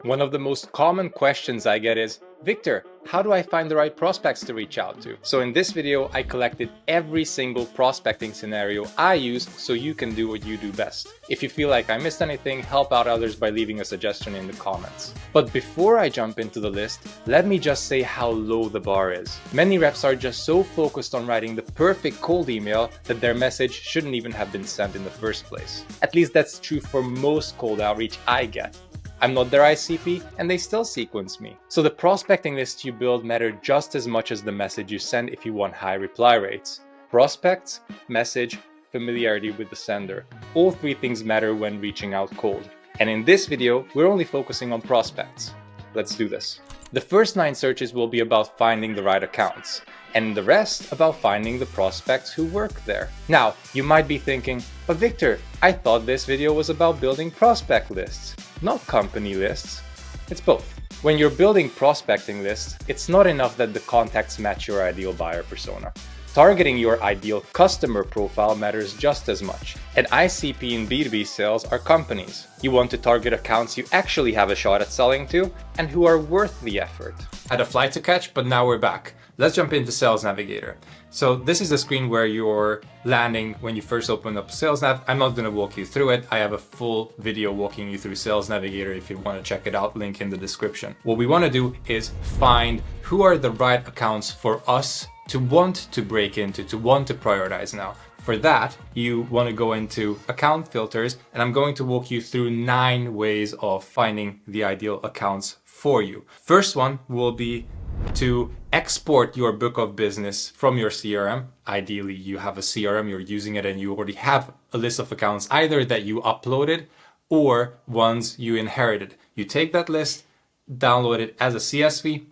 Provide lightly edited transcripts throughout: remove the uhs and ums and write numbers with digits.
One of the most common questions I get is, Victor, how do I find the right prospects to reach out to? So in this video, I collected every single prospecting scenario I use so you can do what you do best. If you feel like I missed anything, help out others by leaving a suggestion in the comments. But before I jump into the list, let me just say how low the bar is. Many reps are just so focused on writing the perfect cold email that their message shouldn't even have been sent in the first place. At least that's true for most cold outreach I get. I'm not their ICP, and they still sequence me. So the prospecting list you build matter just as much as the message you send if you want high reply rates. Prospects, message, familiarity with the sender. All three things matter when reaching out cold. And in this video, we're only focusing on prospects. Let's do this. The first 9 searches will be about finding the right accounts, and the rest about finding the prospects who work there. Now, you might be thinking, but Victor, I thought this video was about building prospect lists, not company lists. It's both. When you're building prospecting lists, it's not enough that the contacts match your ideal buyer persona. Targeting your ideal customer profile matters just as much. An ICP in B2B sales are companies. You want to target accounts you actually have a shot at selling to and who are worth the effort. Had a flight to catch, but now we're back. Let's jump into Sales Navigator. So this is the screen where you're landing when you first open up Sales Nav. I'm not going to walk you through it. I have a full video walking you through Sales Navigator if you want to check it out, link in the description. What we want to do is find who are the right accounts for us to want to break into, to want to prioritize now. For that, you want to go into account filters, and I'm going to walk you through 9 ways of finding the ideal accounts for you. First one will be to export your book of business from your CRM. Ideally, you have a CRM, you're using it, and you already have a list of accounts either that you uploaded or ones you inherited. You take that list, download it as a CSV,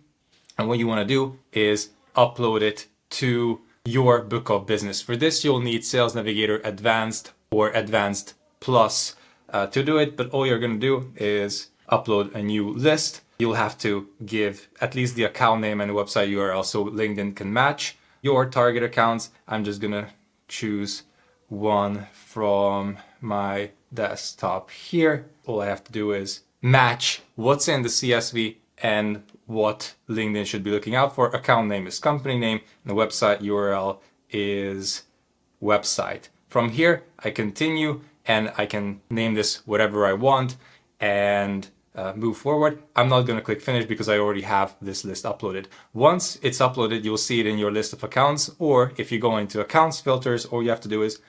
and what you want to do is upload it to your book of business. For this, you'll need Sales Navigator Advanced or Advanced Plus to do it, but all you're going to do is upload a new list. You'll have to give at least the account name and the website URL so LinkedIn can match your target accounts. I'm just going to choose one from my desktop here. All I have to do is match what's in the CSV and what LinkedIn should be looking out for. Account name is company name, and the website URL is website. From here, I continue and I can name this whatever I want and move forward. I'm not going to click finish because I already have this list uploaded. Once it's uploaded, you'll see it in your list of accounts, or if you go into accounts filters, all you have to do is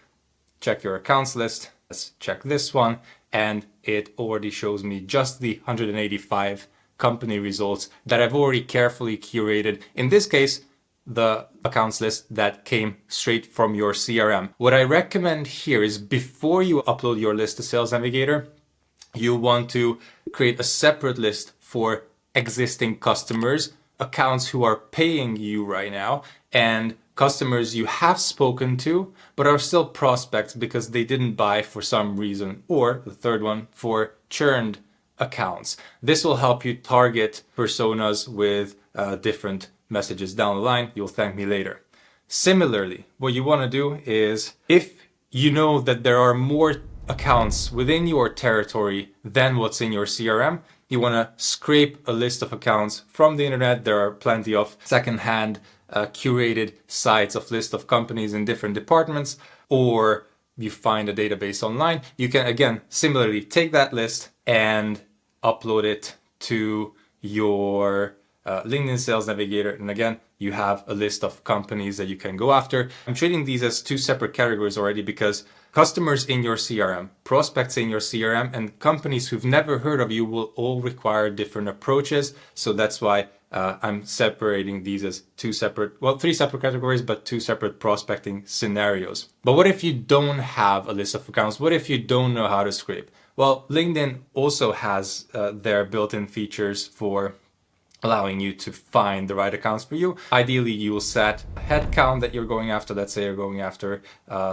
check your accounts list. Let's check this one, and it already shows me just the 185 company results that I've already carefully curated. In this case, the accounts list that came straight from your CRM. What I recommend here is before you upload your list to Sales Navigator, you want to create a separate list for existing customers, accounts who are paying you right now, and customers you have spoken to but are still prospects because they didn't buy for some reason, or the third one, for churned accounts. This will help you target personas with different messages down the line. You'll thank me later. Similarly, what you want to do is, if you know that there are more accounts within your territory than what's in your CRM, you want to scrape a list of accounts from the internet. There are plenty of secondhand curated sites of list of companies in different departments, or you find a database online. You can again similarly take that list and upload it to your LinkedIn Sales Navigator, and again you have a list of companies that you can go after. I'm treating these as 2 separate categories already because customers in your CRM, prospects in your CRM, and companies who've never heard of you will all require different approaches. So that's why I'm separating these as 3 separate categories, but 2 separate prospecting scenarios. But what if you don't have a list of accounts? What if you don't know how to scrape? Well, LinkedIn also has their built-in features for allowing you to find the right accounts for you. Ideally, you will set a head count that you're going after. Let's say you're going after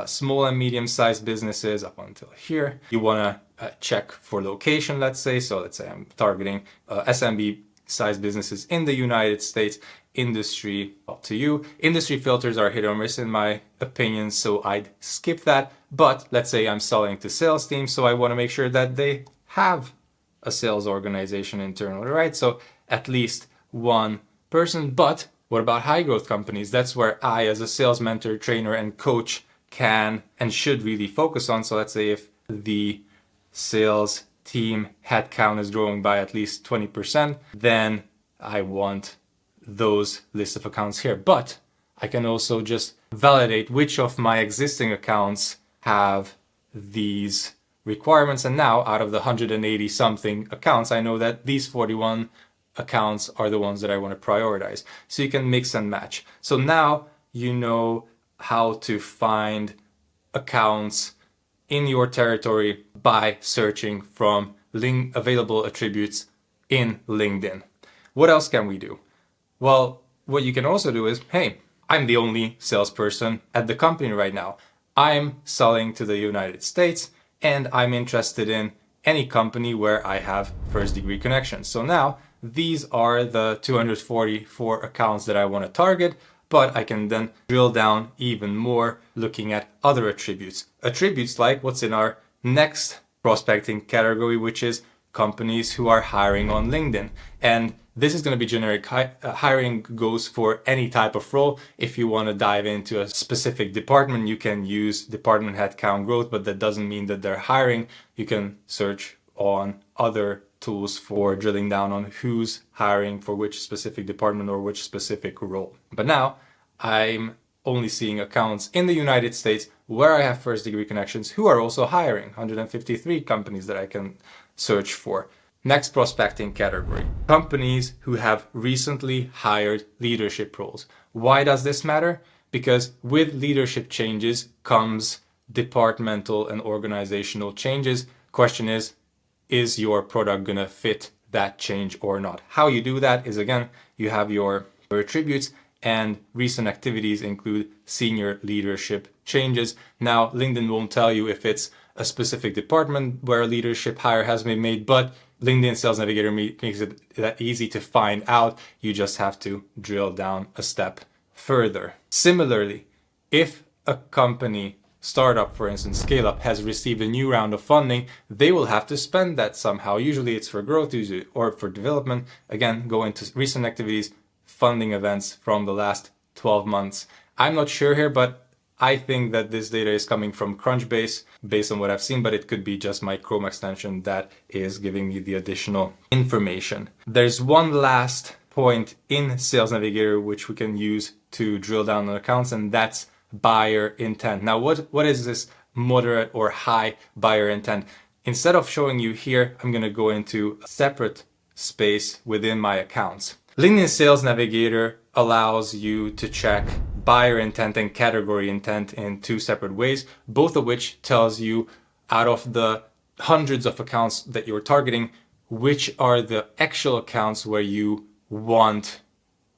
small and medium-sized businesses up until here. You want to check for location, let's say. So let's say I'm targeting SMB-sized businesses in the United States. Industry, up to you. Industry filters are hit or miss in my opinion, so I'd skip that. But let's say I'm selling to sales teams, so I want to make sure that they have a sales organization internally, right? So at least one person. But what about high growth companies? That's where I, as a sales mentor, trainer, and coach, can and should really focus on. So let's say if the sales team headcount is growing by at least 20%, then I want those list of accounts here. But I can also just validate which of my existing accounts have these requirements. And now out of the 180 something accounts, I know that these 41 accounts are the ones that I want to prioritize. So you can mix and match. So now you know how to find accounts in your territory by searching from available attributes in LinkedIn. What else can we do? Well, what you can also do is, hey, I'm the only salesperson at the company right now. I'm selling to the United States and I'm interested in any company where I have first degree connections. So now these are the 244 accounts that I want to target, but I can then drill down even more looking at other attributes. Attributes like what's in our next prospecting category, which is companies who are hiring on LinkedIn. And this is going to be generic. Hiring goes for any type of role. If you want to dive into a specific department, you can use department headcount growth, but that doesn't mean that they're hiring. You can search on other tools for drilling down on who's hiring for which specific department or which specific role. But now I'm only seeing accounts in the United States where I have first degree connections who are also hiring, 153 companies that I can search for. Next prospecting category, companies who have recently hired leadership roles. Why does this matter? Because with leadership changes comes departmental and organizational changes. Question is your product gonna fit that change or not? How you do that is, again, you have your attributes, and recent activities include senior leadership changes. Now, LinkedIn won't tell you if it's a specific department where a leadership hire has been made, but LinkedIn Sales Navigator makes it that easy to find out. You just have to drill down a step further. Similarly, if a company, startup for instance, scale up, has received a new round of funding, they will have to spend that somehow. Usually it's for growth or for development. Again, go into recent activities, funding events from the last 12 months. I'm not sure here, but I think that this data is coming from Crunchbase based on what I've seen, but it could be just my Chrome extension that is giving me the additional information. There's one last point in Sales Navigator which we can use to drill down on accounts, and that's buyer intent. Now, what is this moderate or high buyer intent? Instead of showing you here, I'm going to go into a separate space within my accounts. LinkedIn Sales Navigator allows you to check buyer intent and category intent in two separate ways, both of which tells you out of the hundreds of accounts that you're targeting, which are the actual accounts where you want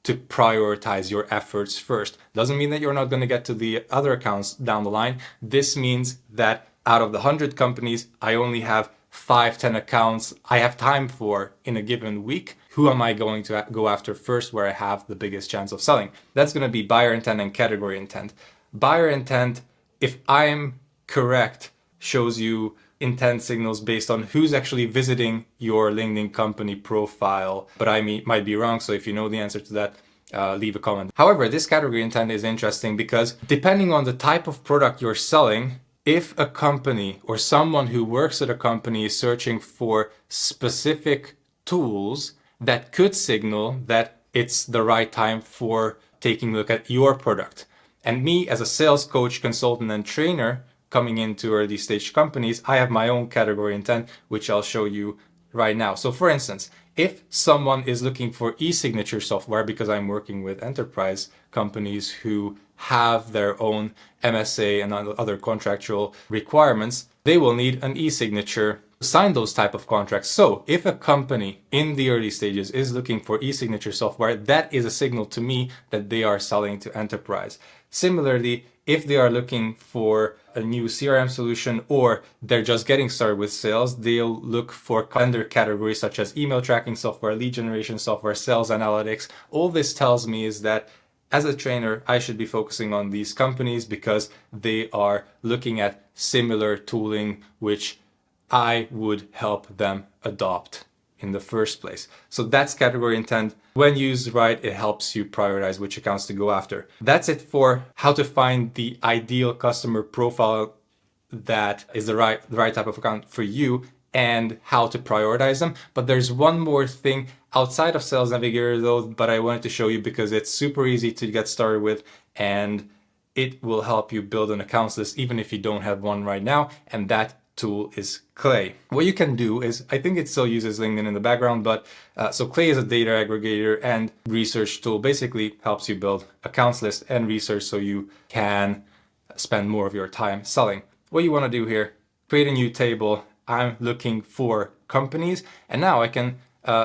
to prioritize your efforts first. Doesn't mean that you're not going to get to the other accounts down the line. This means that out of the 100 companies, I only have 5-10 accounts I have time for in a given week. Who am I going to go after first where I have the biggest chance of selling? That's going to be buyer intent and category intent. Buyer intent, if I'm correct, shows you intent signals based on who's actually visiting your LinkedIn company profile, but I might be wrong. So if you know the answer to that, leave a comment. However, this category intent is interesting because depending on the type of product you're selling, if a company or someone who works at a company is searching for specific tools, that could signal that it's the right time for taking a look at your product. And me as a sales coach, consultant, and trainer coming into early stage companies, I have my own category intent, which I'll show you right now. So for instance, if someone is looking for e-signature software, because I'm working with enterprise companies who have their own MSA and other contractual requirements, they will need an e-signature to sign those type of contracts. So if a company in the early stages is looking for e-signature software, that is a signal to me that they are selling to enterprise. Similarly, if they are looking for a new CRM solution or they're just getting started with sales, they'll look for vendor categories such as email tracking software, lead generation software, sales analytics. All this tells me is that as a trainer, I should be focusing on these companies because they are looking at similar tooling, which I would help them adopt in the first place. So that's category intent. When used right, it helps you prioritize which accounts to go after. That's it for how to find the ideal customer profile that is the right type of account for you and how to prioritize them. But there's one more thing outside of Sales Navigator though, but I wanted to show you because it's super easy to get started with and it will help you build an accounts list even if you don't have one right now, and that tool is Clay. What you can do is, I think it still uses LinkedIn in the background, but so Clay is a data aggregator and research tool, basically helps you build accounts list and research so you can spend more of your time selling. What you want to do here, create a new table. I'm looking for companies, and now I can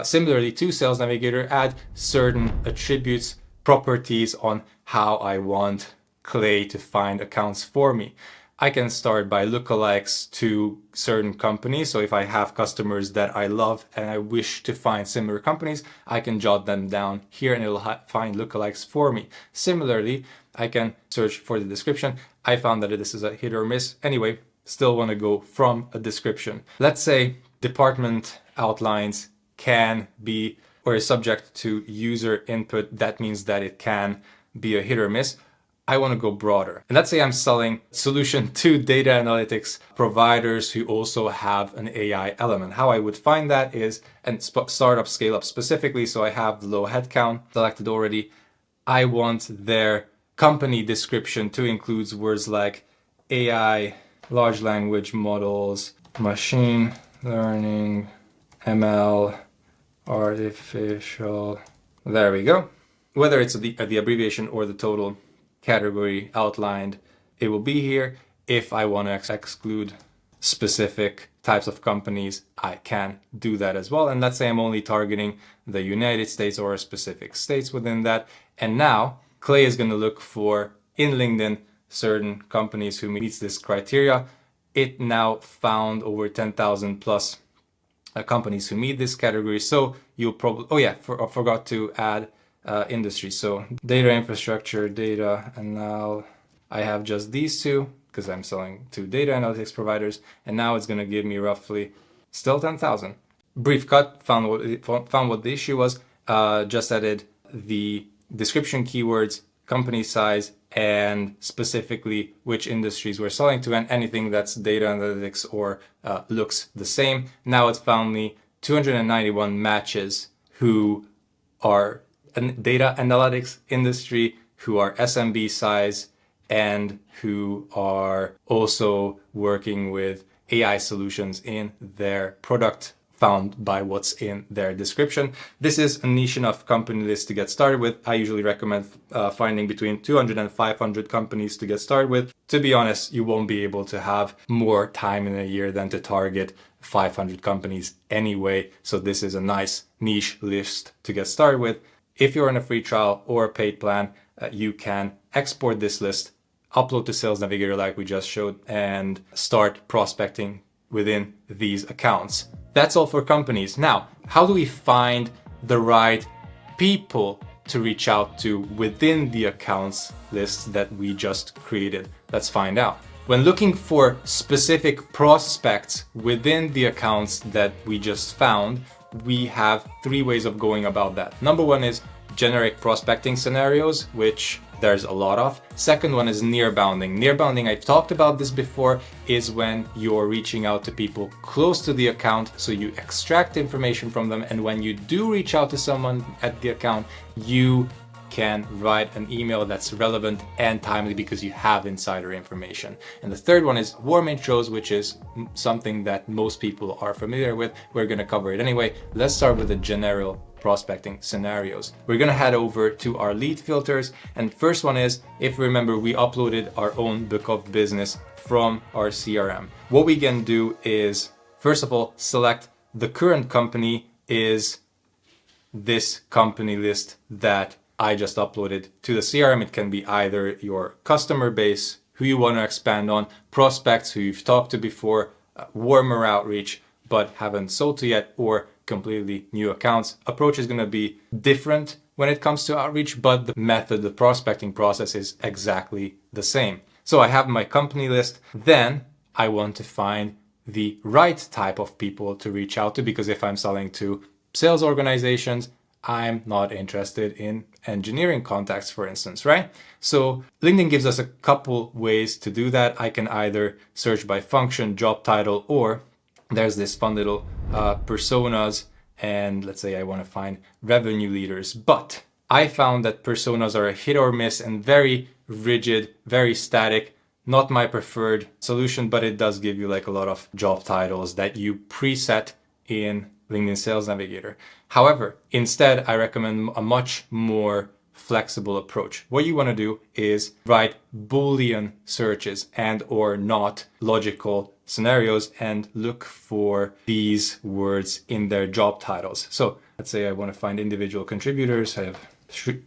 similarly to Sales Navigator add certain attributes, properties on how I want Clay to find accounts for me. I can start by lookalikes to certain companies. So if I have customers that I love and I wish to find similar companies, I can jot them down here and it'll find lookalikes for me. Similarly, I can search for the description. I found that this is a hit or miss. Anyway, still want to go from a description. Let's say department outlines can be or is subject to user input. That means that it can be a hit or miss. I want to go broader. And let's say I'm selling solution to data analytics providers who also have an AI element. How I would find that is, and startup scale up specifically, so I have the low headcount selected already. I want their company description to include words like AI, large language models, machine learning, ML, artificial. There we go. Whether it's the abbreviation or the total category outlined, it will be here. If I want to exclude specific types of companies, I can do that as well. And let's say I'm only targeting the United States or specific states within that. And now Clay is going to look for in LinkedIn certain companies who meets this criteria. It now found over 10,000 plus companies who meet this category. So you'll probably, oh yeah, I forgot to add industry. So data infrastructure, data, and now I have just these two because I'm selling to data analytics providers. And now it's going to give me roughly still 10,000. Brief cut, found what the issue was, just added the description keywords, company size, and specifically which industries we're selling to, and anything that's data analytics or looks the same. Now it's found me 291 matches who are data analytics industry, who are SMB size, and who are also working with AI solutions in their product found by what's in their description. This is a niche enough company list to get started with. I usually recommend finding between 200 and 500 companies to get started with. To be honest, you won't be able to have more time in a year than to target 500 companies anyway. So this is a nice niche list to get started with. If you're on a free trial or a paid plan, you can export this list, upload to Sales Navigator like we just showed, and start prospecting within these accounts. That's all for companies. Now, how do we find the right people to reach out to within the accounts list that we just created? Let's find out. When looking for specific prospects within the accounts that we just found, we have three ways of going about that. Number one is generic prospecting scenarios, which there's a lot of. Second one is nearbounding. Nearbounding, I've talked about this before, is when you're reaching out to people close to the account, so you extract information from them, and when you do reach out to someone at the account, you can write an email that's relevant and timely because you have insider information. And the third one is warm intros, which is something that most people are familiar with. We're going to cover it anyway. Let's start with the general prospecting scenarios. We're going to head over to our lead filters. And first one is, if you remember, we uploaded our own book of business from our CRM. What we can do is, first of all, select the current company is this company list that I just uploaded to the CRM. It can be either your customer base, who you want to expand on, prospects who you've talked to before, warmer outreach, but haven't sold to yet, or completely new accounts. Approach is going to be different when it comes to outreach, but the method, the prospecting process is exactly the same. So I have my company list. Then I want to find the right type of people to reach out to, because if I'm selling to sales organizations, I'm not interested in engineering contacts, for instance, right? So LinkedIn gives us a couple ways to do that. I can either search by function, job title, or there's this fun little personas, and let's say I want to find revenue leaders. But I found that personas are a hit or miss and very rigid, very static. Not my preferred solution, but it does give you like a lot of job titles that you preset in LinkedIn Sales Navigator. However, instead, I recommend a much more flexible approach. What you want to do is write Boolean searches and or not logical scenarios and look for these words in their job titles. So let's say I want to find individual contributors. I have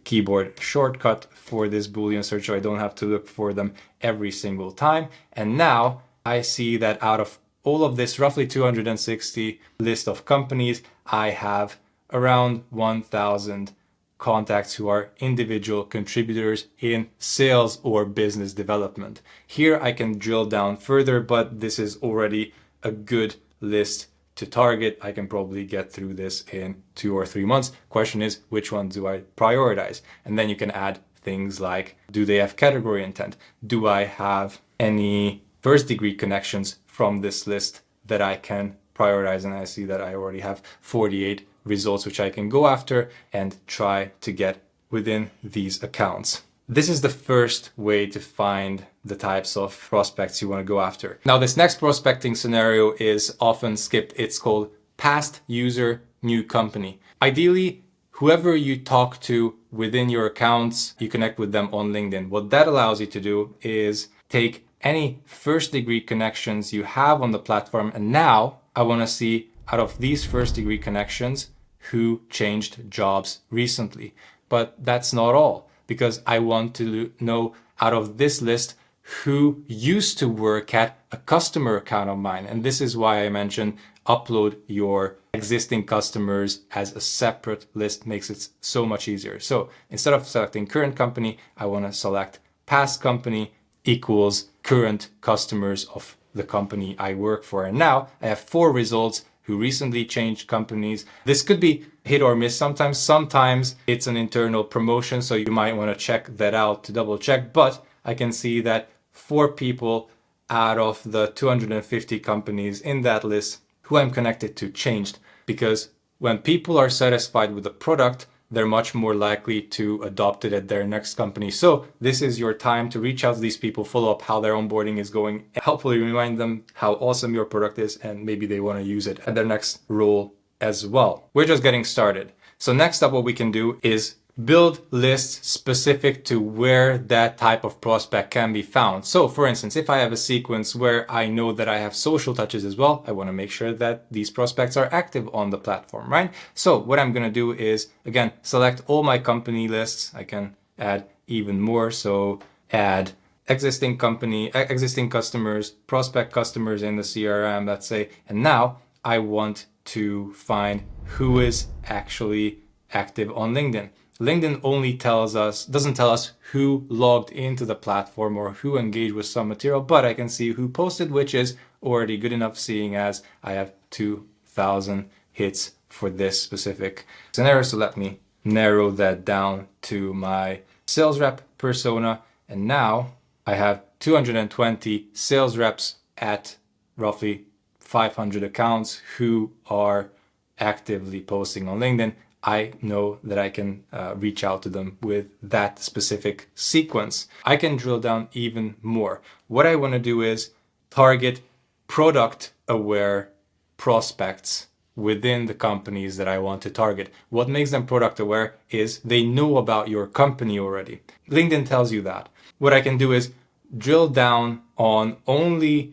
keyboard shortcut for this Boolean search, so I don't have to look for them every single time. And now I see that out of all of this roughly 260 list of companies, I have around 1,000 contacts who are individual contributors in sales or business development. Here I can drill down further, but this is already a good list to target. I can probably get through this in 2 or 3 months. Question is, which one do I prioritize? And then you can add things like, do they have category intent? Do I have any first degree connections from this list that I can prioritize? And I see that I already have 48 results which I can go after and try to get within these accounts. This is the first way to find the types of prospects you want to go after. Now, this next prospecting scenario is often skipped. It's called past user, new company. Ideally, whoever you talk to within your accounts, you connect with them on LinkedIn. What that allows you to do is take any first degree connections you have on the platform, and now I want to see out of these first degree connections who changed jobs recently. But that's not all, because I want to know out of this list who used to work at a customer account of mine. And this is why I mentioned upload your existing customers as a separate list. Makes it so much easier. So instead of selecting current company, I want to select past company equals current customers of the company I work for. And now I have 4 results who recently changed companies. This could be hit or miss sometimes. Sometimes it's an internal promotion, so you might want to check that out to double check. But I can see that 4 people out of the 250 companies in that list who I'm connected to changed, because when people are satisfied with the product, they're much more likely to adopt it at their next company. So this is your time to reach out to these people, follow up how their onboarding is going, and hopefully remind them how awesome your product is, and maybe they want to use it at their next role as well. We're just getting started. So next up, what we can do is build lists specific to where that type of prospect can be found. So for instance, if I have a sequence where I know that I have social touches as well, I want to make sure that these prospects are active on the platform, right? So what I'm going to do is, again, select all my company lists. I can add even more. So add existing company, existing customers, prospect customers in the CRM, let's say. And now I want to find who is actually active on LinkedIn. LinkedIn only doesn't tell us who logged into the platform or who engaged with some material, but I can see who posted, which is already good enough, seeing as I have 2,000 hits for this specific scenario. So let me narrow that down to my sales rep persona. And now I have 220 sales reps at roughly 500 accounts who are actively posting on LinkedIn. I know that I can reach out to them with that specific sequence. I can drill down even more. What I want to do is target product aware prospects within the companies that I want to target. What makes them product aware is they know about your company already. LinkedIn tells you that. What I can do is drill down on only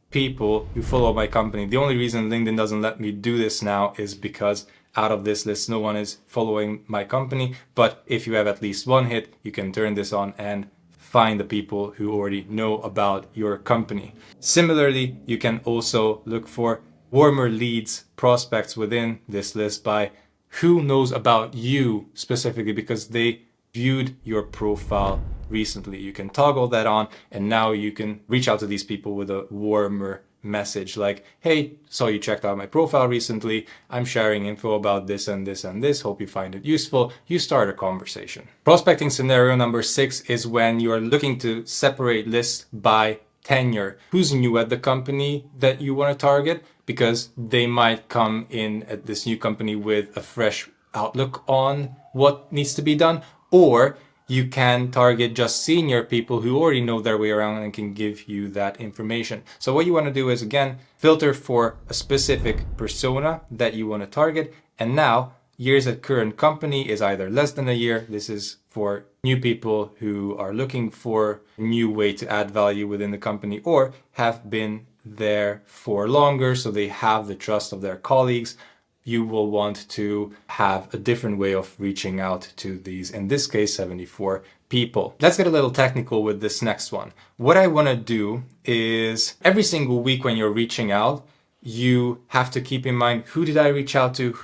people who follow my company. The only reason LinkedIn doesn't let me do this now is because out of this list, no one is following my company. But if you have at least 1 hit, you can turn this on and find the people who already know about your company. Similarly, you can also look for warmer leads, prospects within this list by who knows about you specifically because they viewed your profile recently. You can toggle that on, and now you can reach out to these people with a warmer message like, hey, saw you checked out my profile recently. I'm sharing info about this and this and this. Hope you find it useful. You start a conversation. Prospecting scenario number 6 is when you are looking to separate lists by tenure. Who's new at the company that you want to target? Because they might come in at this new company with a fresh outlook on what needs to be done, or you can target just senior people who already know their way around and can give you that information. So what you want to do is, again, filter for a specific persona that you want to target. And now years at current company is either less than a year. This is for new people who are looking for a new way to add value within the company, or have been there for longer, so they have the trust of their colleagues. You will want to have a different way of reaching out to these, in this case, 74 people. Let's get a little technical with this next one. What I want to do is every single week when you're reaching out, you have to keep in mind, who did I reach out to?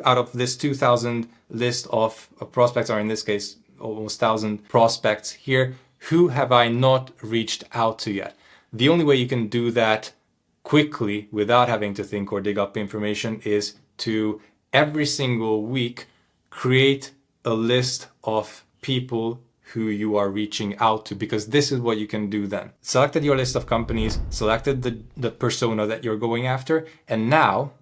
Out of this 2,000 list of prospects, or in this case, almost 1,000 prospects here, who have I not reached out to yet? The only way you can do that quickly without having to think or dig up information is to every single week create a list of people who you are reaching out to, because this is what you can do then. Selected your list of companies, selected the persona that you're going after, and now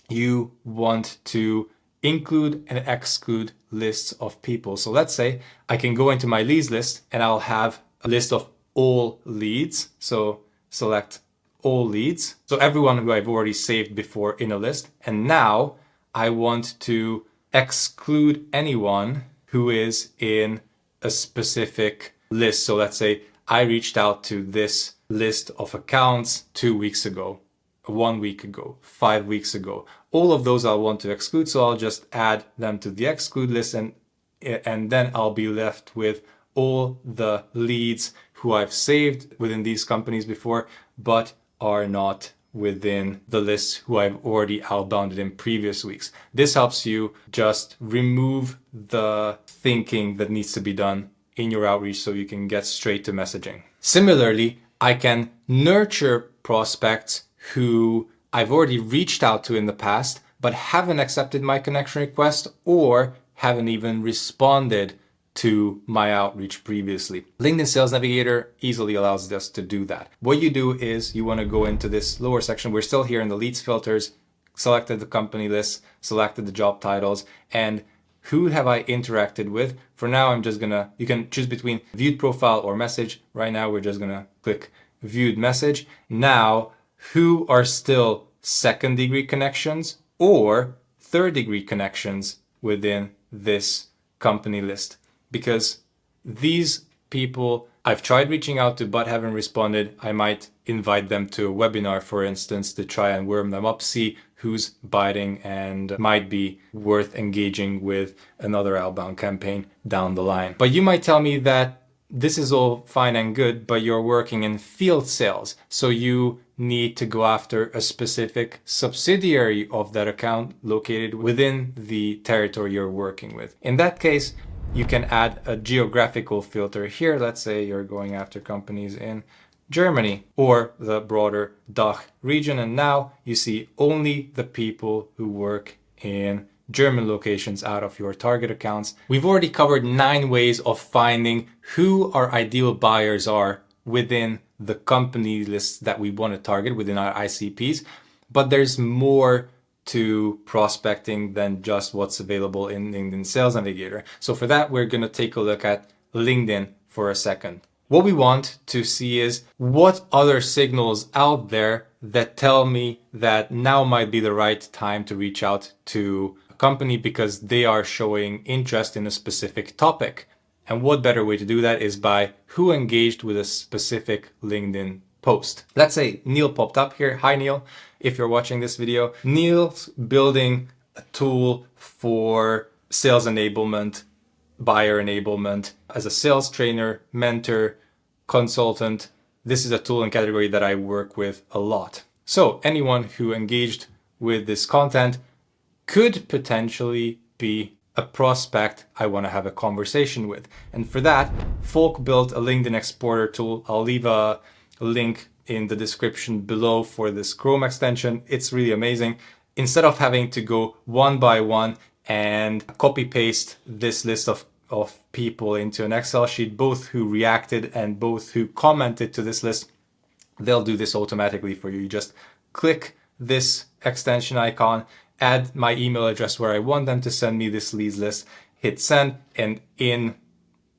you want to include and exclude lists of people. So let's say I can go into my leads list and I'll have a list of all leads. So select all leads. So everyone who I've already saved before in a list. And now I want to exclude anyone who is in a specific list. So let's say I reached out to this list of accounts 2 weeks ago, 1 week ago, 5 weeks ago. All of those I'll want to exclude. So I'll just add them to the exclude list, and then I'll be left with all the leads who I've saved within these companies before, but are not within the list who I've already outbounded in previous weeks. This helps you just remove the thinking that needs to be done in your outreach so you can get straight to messaging. Similarly, I can nurture prospects who I've already reached out to in the past, but haven't accepted my connection request or haven't even responded to my outreach previously. LinkedIn Sales Navigator easily allows us to do that. What you do is you want to go into this lower section. We're still here in the leads filters, selected the company list, selected the job titles, and who have I interacted with? For now, you can choose between viewed profile or message. Right now, we're just gonna click viewed message. Now, who are still second degree connections or third degree connections within this company list? Because these people I've tried reaching out to but haven't responded. I might invite them to a webinar, for instance, to try and worm them up, see who's biting, and might be worth engaging with another outbound campaign down the line. But you might tell me that this is all fine and good, but you're working in field sales, so you need to go after a specific subsidiary of that account located within the territory you're working with. In that case, you can add a geographical filter here. Let's say you're going after companies in Germany or the broader DACH region, and now you see only the people who work in German locations out of your target accounts. We've already covered 9 ways of finding who our ideal buyers are within the company lists that we want to target within our ICPs, but there's more to prospecting than just what's available in LinkedIn Sales Navigator. So for that, we're going to take a look at LinkedIn for a second. What we want to see is what other signals out there that tell me that now might be the right time to reach out to a company because they are showing interest in a specific topic. And what better way to do that is by who engaged with a specific LinkedIn post. Let's say Neil popped up here. Hi, Neil. If you're watching this video, Neil's building a tool for sales enablement, buyer enablement. As a sales trainer, mentor, consultant, this is a tool and category that I work with a lot. So anyone who engaged with this content could potentially be a prospect I want to have a conversation with. And for that, Folk built a LinkedIn exporter tool. I'll leave a link in the description below for this Chrome extension. It's really amazing. Instead of having to go one by one and copy paste this list of people into an Excel sheet, both who reacted and both who commented to this list, they'll do this automatically for you. You just click this extension icon, add my email address where I want them to send me this leads list, hit send, and in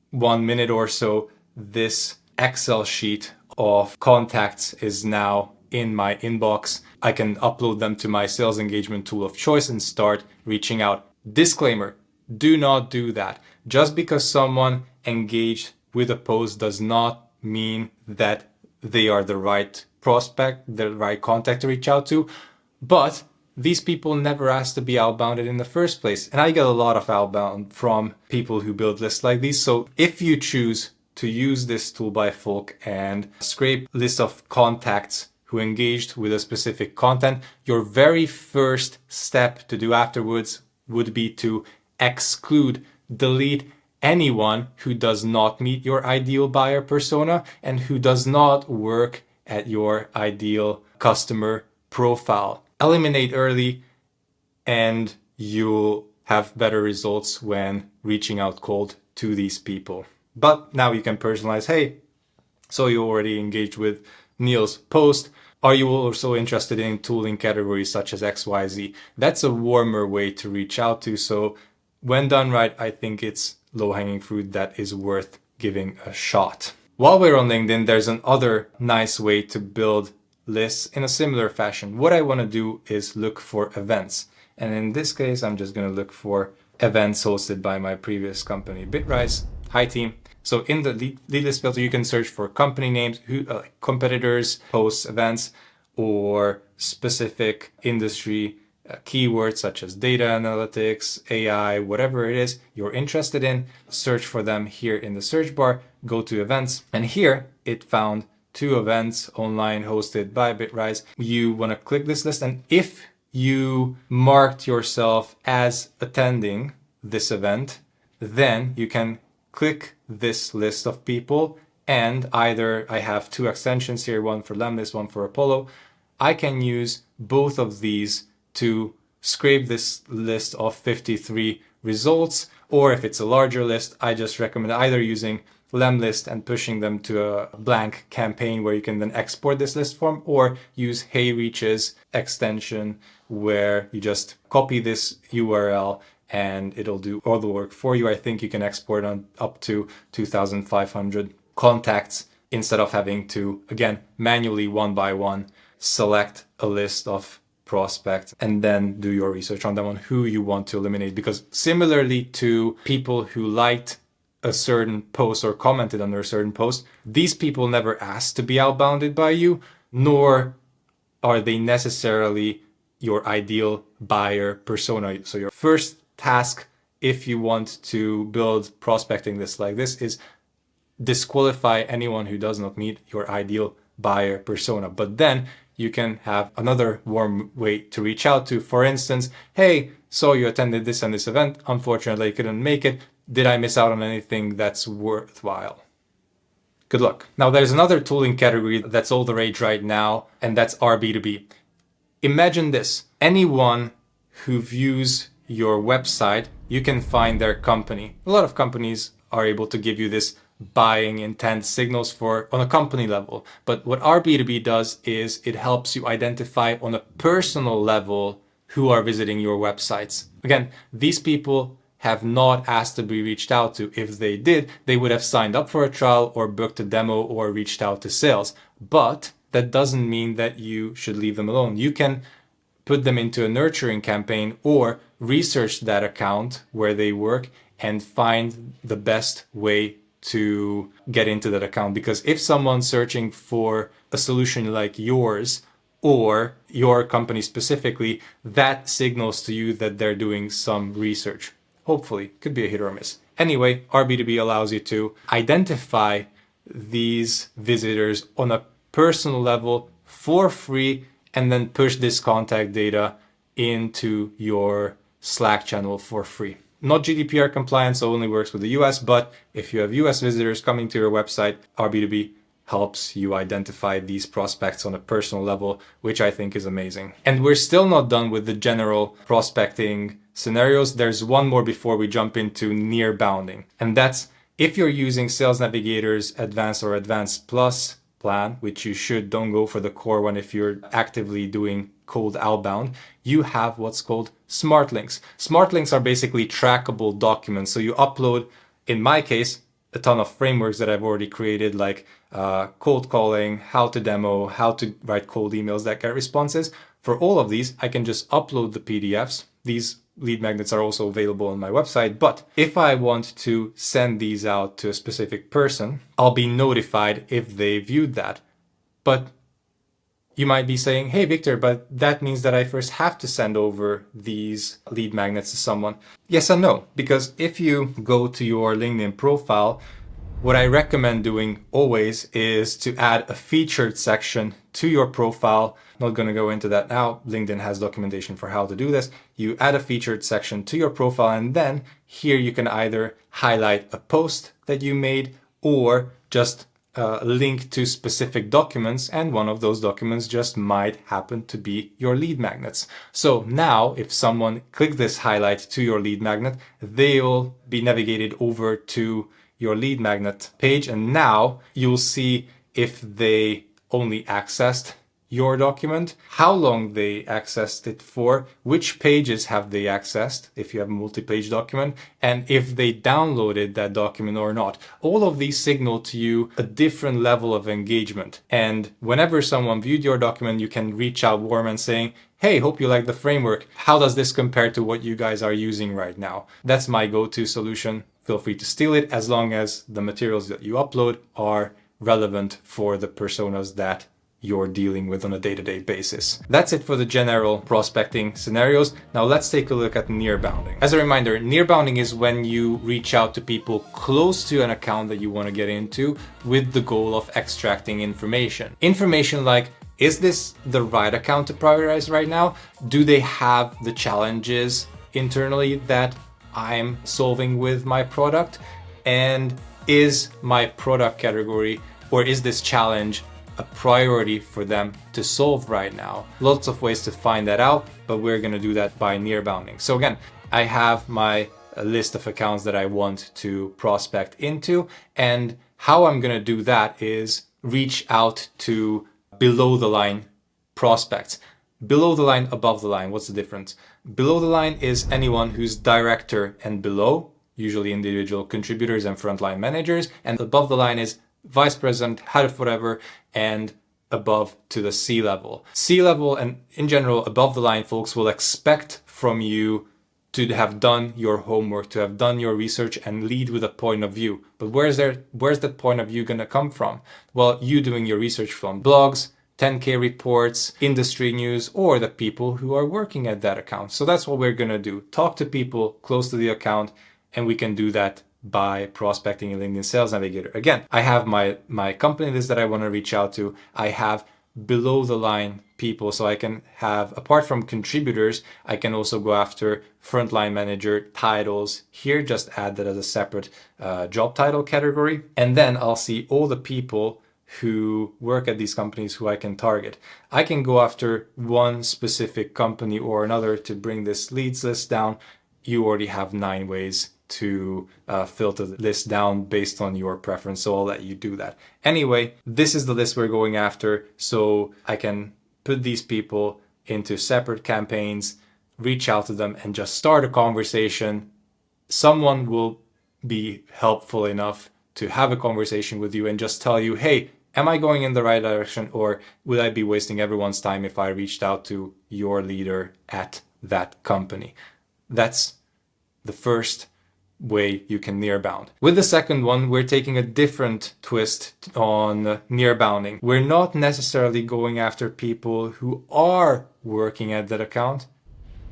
1 minute or so, this Excel sheet of contacts is now in my inbox. I can upload them to my sales engagement tool of choice and start reaching out. Disclaimer, do not do that. Just because someone engaged with a post does not mean that they are the right prospect, the right contact to reach out to. But these people never asked to be outbounded in the first place. And I get a lot of outbound from people who build lists like these. So if you choose to use this tool by Folk and scrape lists of contacts who engaged with a specific content, your very first step to do afterwards would be to exclude, delete anyone who does not meet your ideal buyer persona and who does not work at your ideal customer profile. Eliminate early and you'll have better results when reaching out cold to these people. But now you can personalize. Hey, so you already engaged with Neil's post. Are you also interested in tooling categories such as XYZ? That's a warmer way to reach out to. So when done right, I think it's low-hanging fruit that is worth giving a shot. While we're on LinkedIn, there's another nice way to build lists in a similar fashion. What I want to do is look for events. And in this case, I'm just going to look for events hosted by my previous company, Bitrise. Hi team. So in the lead list filter, you can search for company names, competitors, posts, events, or specific industry keywords such as data analytics, AI, whatever it is you're interested in. Search for them here in the search bar, go to events, and here it found 2 events online hosted by Bitrise. You want to click this list, and if you marked yourself as attending this event, then you can click this list of people, and either I have 2 extensions here, one for Lemlist, one for Apollo. I can use both of these to scrape this list of 53 results, or if it's a larger list, I just recommend either using Lemlist and pushing them to a blank campaign where you can then export this list form, or use HeyReach's extension where you just copy this URL and it'll do all the work for you. I think you can export on up to 2,500 contacts instead of having to, again, manually one by one select a list of prospects and then do your research on them on who you want to eliminate. Because similarly to people who liked a certain post or commented under a certain post, these people never asked to be outbounded by you, nor are they necessarily your ideal buyer persona. So your first task, if you want to build prospecting lists like this, is disqualify anyone who does not meet your ideal buyer persona. But then you can have another warm way to reach out to. For instance, hey, so you attended this and this event. Unfortunately, I couldn't make it. Did I miss out on anything that's worthwhile? Good luck. Now, there's another tooling category that's all the rage right now, and that's RB2B. Imagine this. Anyone who views your website, you can find their company. A lot of companies are able to give you this buying intent signals for on a company level. But what RB2B does is it helps you identify on a personal level who are visiting your websites. Again, these people have not asked to be reached out to. If they did, they would have signed up for a trial or booked a demo or reached out to sales. But that doesn't mean that you should leave them alone. You can put them into a nurturing campaign or research that account where they work and find the best way to get into that account. Because if someone's searching for a solution like yours or your company specifically, that signals to you that they're doing some research. Hopefully, could be a hit or a miss. Anyway, RB2B allows you to identify these visitors on a personal level for free and then push this contact data into your Slack channel for free. Not GDPR compliant, so only works with the US, but if you have US visitors coming to your website, RB2B helps you identify these prospects on a personal level, which I think is amazing. And we're still not done with the general prospecting scenarios. There's one more before we jump into near bounding. And that's if you're using Sales Navigator's Advanced or Advanced Plus plan, which you should, don't go for the core one if you're actively doing cold outbound, you have what's called smart links. Smart links are basically trackable documents. So you upload, in my case, a ton of frameworks that I've already created, like cold calling, how to demo, how to write cold emails that get responses. For all of these, I can just upload the PDFs. These lead magnets are also available on my website. But if I want to send these out to a specific person, I'll be notified if they viewed that. But you might be saying, hey, Victor, but that means that I first have to send over these lead magnets to someone. Yes and no, because if you go to your LinkedIn profile, what I recommend doing always is to add a featured section to your profile. Not going to go into that now. LinkedIn has documentation for how to do this. You add a featured section to your profile, and then here you can either highlight a post that you made or just link to specific documents, and one of those documents just might happen to be your lead magnets. So now if someone clicks this highlight to your lead magnet, they'll be navigated over to your lead magnet page, and now you'll see if they only accessed your document, how long they accessed it for, which pages have they accessed if you have a multi-page document, and if they downloaded that document or not. All of these signal to you a different level of engagement. And whenever someone viewed your document, you can reach out warm and saying, hey, hope you like the framework. How does this compare to what you guys are using right now? That's my go-to solution. Feel free to steal it as long as the materials that you upload are relevant for the personas that you're dealing with on a day-to-day basis. That's it for the general prospecting scenarios. Now let's take a look at near bounding. As a reminder, near bounding is when you reach out to people close to an account that you want to get into with the goal of extracting information. Information like, is this the right account to prioritize right now? Do they have the challenges internally that I'm solving with my product? And is my product category, or is this challenge a priority for them to solve right now? Lots of ways to find that out, but we're going to do that by near bounding. So again, I have my list of accounts that I want to prospect into, and how I'm going to do that is reach out to below the line prospects. Below the line, above the line, what's the difference? Below the line is anyone who's director and below, usually individual contributors and frontline managers, and above the line is vice president, head of whatever, and above to the C-level. C-level and in general above the line folks will expect from you to have done your homework, to have done your research and lead with a point of view. But where's that point of view gonna come from? Well, you doing your research from blogs, 10K reports, industry news, or the people who are working at that account. So that's what we're gonna do. Talk to people close to the account, and we can do that by prospecting in LinkedIn Sales Navigator. Again, I have my company list that I want to reach out to. I have below the line people, so I can have, apart from contributors, I can also go after frontline manager titles. Here, just add that as a separate job title category. And then I'll see all the people who work at these companies who I can target. I can go after one specific company or another to bring this leads list down. You already have 9 ways to filter the list down based on your preference, so I'll let you do that. Anyway, this is the list we're going after, so I can put these people into separate campaigns, reach out to them, and just start a conversation. Someone will be helpful enough to have a conversation with you and just tell you, hey, am I going in the right direction, or will I be wasting everyone's time if I reached out to your leader at that company? That's the first way you can near bound. With the second one, we're taking a different twist on near bounding. We're not necessarily going after people who are working at that account,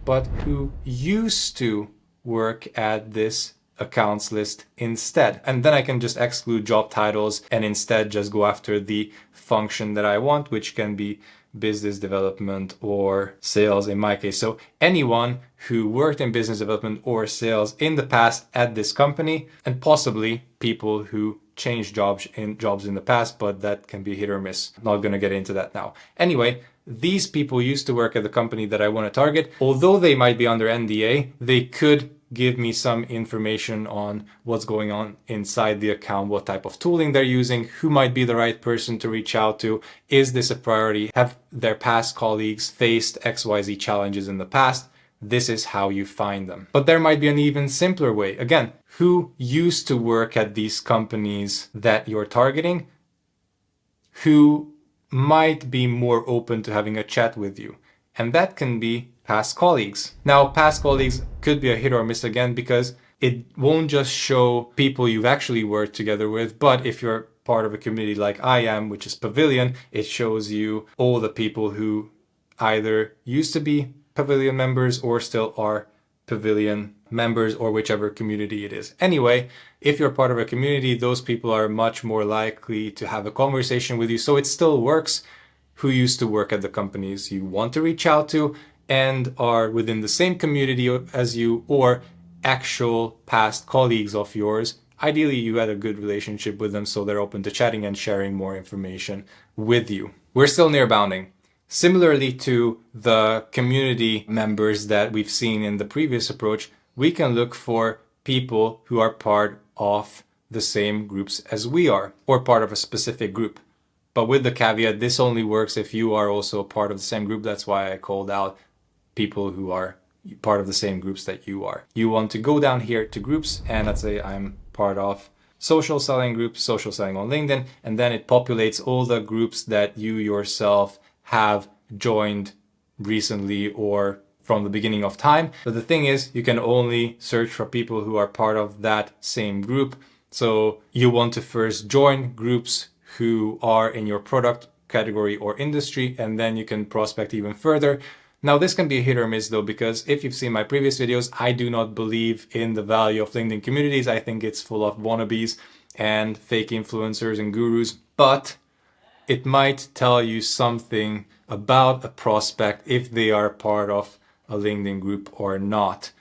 but who used to work at this accounts list instead. And then I can just exclude job titles and instead just go after the function that I want, which can be business development or sales in my case. So anyone who worked in business development or sales in the past at this company, and possibly people who changed jobs in the past, but that can be hit or miss. I'm not going to get into that now. Anyway, these people used to work at the company that I want to target. Although they might be under NDA, they could give me some information on what's going on inside the account, what type of tooling they're using, who might be the right person to reach out to, is this a priority, have their past colleagues faced XYZ challenges in the past. This is how you find them. But there might be an even simpler way. Again, who used to work at these companies that you're targeting, who might be more open to having a chat with you. And that can be past colleagues. Now, past colleagues could be a hit or miss again, because it won't just show people you've actually worked together with, but if you're part of a community like I am, which is Pavilion, it shows you all the people who either used to be Pavilion members or still are Pavilion members, or whichever community it is. Anyway, if you're part of a community, those people are much more likely to have a conversation with you. So it still works who used to work at the companies you want to reach out to and are within the same community as you, or actual past colleagues of yours. Ideally, you had a good relationship with them, so they're open to chatting and sharing more information with you. We're still nearbounding. Similarly to the community members that we've seen in the previous approach, we can look for people who are part of the same groups as we are, or part of a specific group. But with the caveat, this only works if you are also part of the same group. That's why I called out people who are part of the same groups that you are. You want to go down here to groups, and let's say I'm part of social selling group, social selling on LinkedIn, and then it populates all the groups that you yourself have joined recently or from the beginning of time. But the thing is, you can only search for people who are part of that same group. So you want to first join groups who are in your product category or industry, and then you can prospect even further. Now, this can be a hit or miss though, because if you've seen my previous videos, I do not believe in the value of LinkedIn communities. I think it's full of wannabes and fake influencers and gurus, but it might tell you something about a prospect if they are part of a LinkedIn group or not.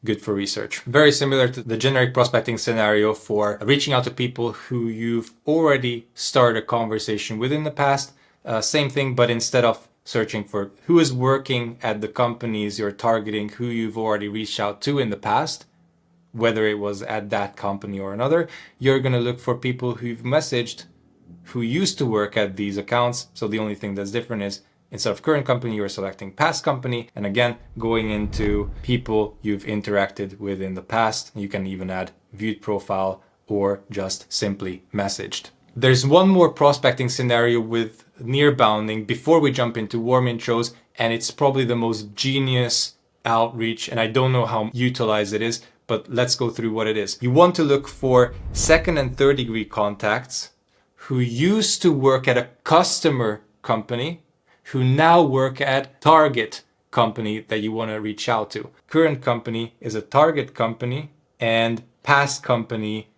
Good for research. Very similar to the generic prospecting scenario for reaching out to people who you've already started a conversation with in the past. Same thing, but instead of searching for who is working at the companies you're targeting, who you've already reached out to in the past, whether it was at that company or another, you're going to look for people who you've messaged who used to work at these accounts. So the only thing that's different is instead of current company, you're selecting past company. And again, going into people you've interacted with in the past. You can even add viewed profile or just simply messaged. There's one more prospecting scenario with nearbounding before we jump into warm intros, and it's probably the most genius outreach, and I don't know how utilized it is, but let's go through what it is. You want to look for second and third degree contacts who used to work at a customer company, who now work at target company that you want to reach out to. Current company is a target company, and past company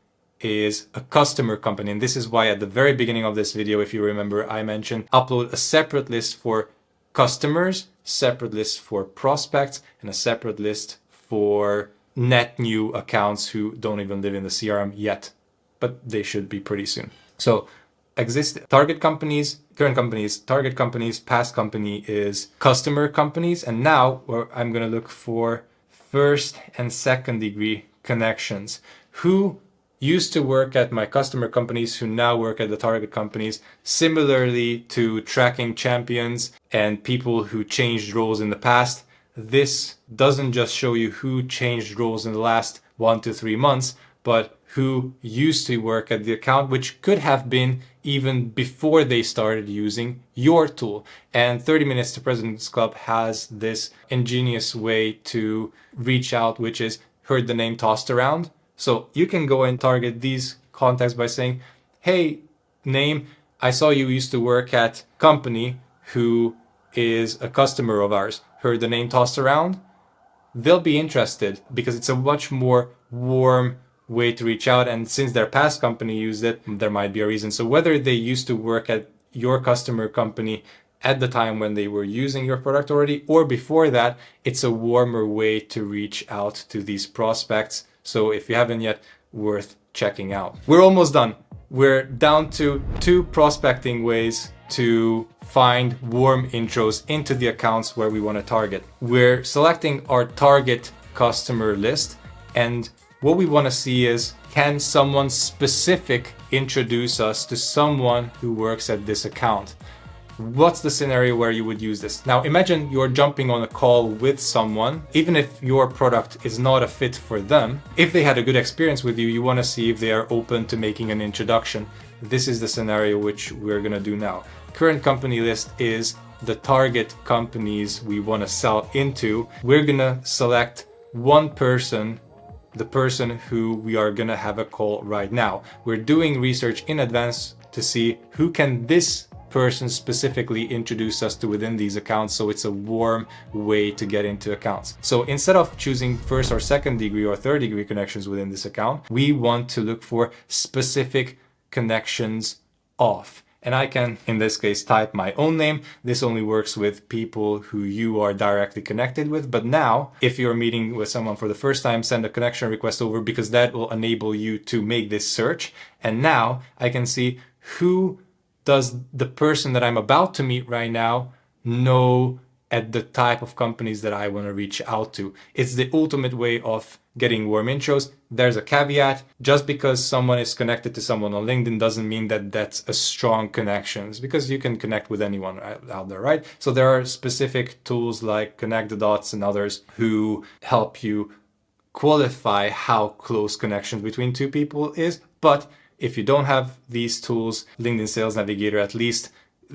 is a customer company. And this is why at the very beginning of this video, if you remember, I mentioned upload a separate list for customers, separate list for prospects, and a separate list for net new accounts who don't even live in the CRM yet, but they should be pretty soon. So target companies, current companies, target companies, past company is customer companies. And now I'm going to look for first and second degree connections who used to work at my customer companies, who now work at the target companies, similarly to tracking champions and people who changed roles in the past. This doesn't just show you who changed roles in the last 1 to 3 months, but who used to work at the account, which could have been even before they started using your tool. And 30 Minutes to President's Club has this ingenious way to reach out, which is heard the name tossed around. So you can go and target these contacts by saying, hey, name, I saw you used to work at company who is a customer of ours. Heard the name tossed around? They'll be interested because it's a much more warm way to reach out. And since their past company used it, there might be a reason. So whether they used to work at your customer company at the time when they were using your product already, or before that, it's a warmer way to reach out to these prospects. So if you haven't yet, worth checking out. We're almost done. We're down to 2 prospecting ways to find warm intros into the accounts where we want to target. We're selecting our target customer list, and what we want to see is, can someone specific introduce us to someone who works at this account? What's the scenario where you would use this? Now imagine you're jumping on a call with someone, even if your product is not a fit for them. If they had a good experience with you, you want to see if they are open to making an introduction. This is the scenario which we're going to do now. Current company list is the target companies we want to sell into. We're going to select one person, the person who we are going to have a call right now. We're doing research in advance to see who can this person specifically introduce us to within these accounts, so it's a warm way to get into accounts. So instead of choosing first or second degree or third degree connections within this account, we want to look for specific connections off. And I can, in this case, type my own name. This only works with people who you are directly connected with. But now, if you're meeting with someone for the first time, send a connection request over, because that will enable you to make this search. And now I can see, who does the person that I'm about to meet right now know at the type of companies that I want to reach out to. It's the ultimate way of getting warm intros. There's a caveat. Just because someone is connected to someone on LinkedIn doesn't mean that that's a strong connection, because you can connect with anyone out there, right? So there are specific tools like Connect the Dots and others who help you qualify how close connections between two people is. But if you don't have these tools, LinkedIn Sales Navigator at least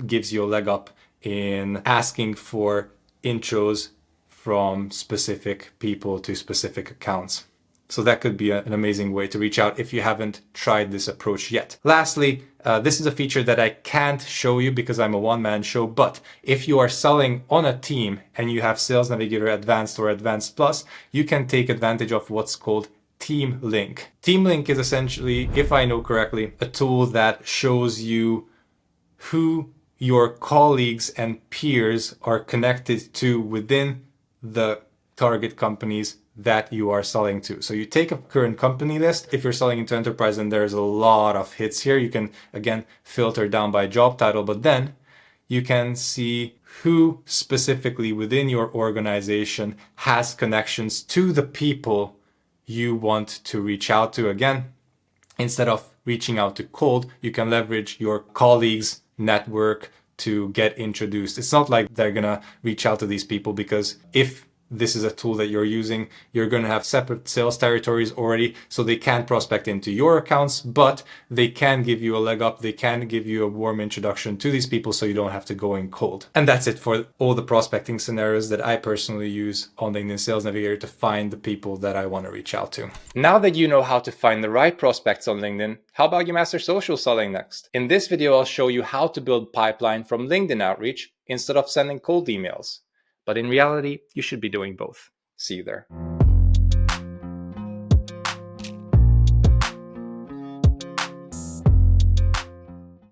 gives you a leg up in asking for intros from specific people to specific accounts. So that could be an amazing way to reach out if you haven't tried this approach yet. Lastly, this is a feature that I can't show you because I'm a one-man show, but if you are selling on a team and you have Sales Navigator Advanced or Advanced Plus, you can take advantage of what's called Team Link. Team Link is essentially, if I know correctly, a tool that shows you who your colleagues and peers are connected to within the target companies that you are selling to. So you take a current company list. If you're selling into enterprise, and there's a lot of hits here, you can again filter down by job title, but then you can see who specifically within your organization has connections to the people you want to reach out to. Again, instead of reaching out to cold, you can leverage your colleagues' network to get introduced. It's not like they're gonna reach out to these people, because if this is a tool that you're using, you're going to have separate sales territories already, so they can't prospect into your accounts, but they can give you a leg up. They can give you a warm introduction to these people, so you don't have to go in cold. And that's it for all the prospecting scenarios that I personally use on LinkedIn Sales Navigator to find the people that I want to reach out to. Now that you know how to find the right prospects on LinkedIn, how about you master social selling next? In this video, I'll show you how to build pipeline from LinkedIn outreach instead of sending cold emails. But in reality, you should be doing both. See you there.